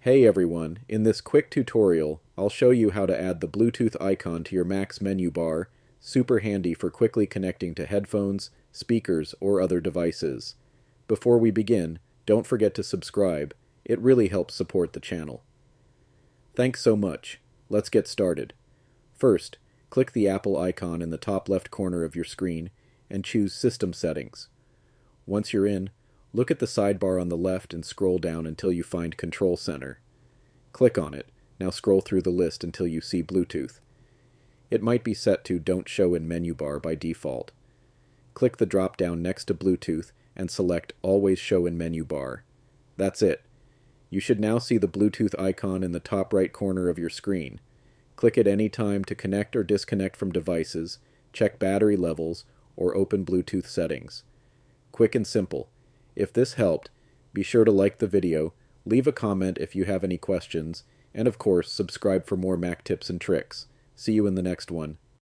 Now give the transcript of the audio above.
Hey everyone, in this quick tutorial, I'll show you how to add the Bluetooth icon to your Mac's menu bar, super handy for quickly connecting to headphones, speakers, or other devices. Before we begin, don't forget to subscribe, it really helps support the channel. Thanks so much. Let's get started. First, click the Apple icon in the top left corner of your screen and choose System Settings. Once you're in, look at the sidebar on the left and scroll down until you find Control Center. Click on it. Now scroll through the list until you see Bluetooth. It might be set to Don't Show in Menu Bar by default. Click the drop-down next to Bluetooth and select Always Show in Menu Bar. That's it. You should now see the Bluetooth icon in the top right corner of your screen. Click it any time to connect or disconnect from devices, check battery levels, or open Bluetooth settings. Quick and simple. If this helped, be sure to like the video, leave a comment if you have any questions, and of course, subscribe for more Mac tips and tricks. See you in the next one.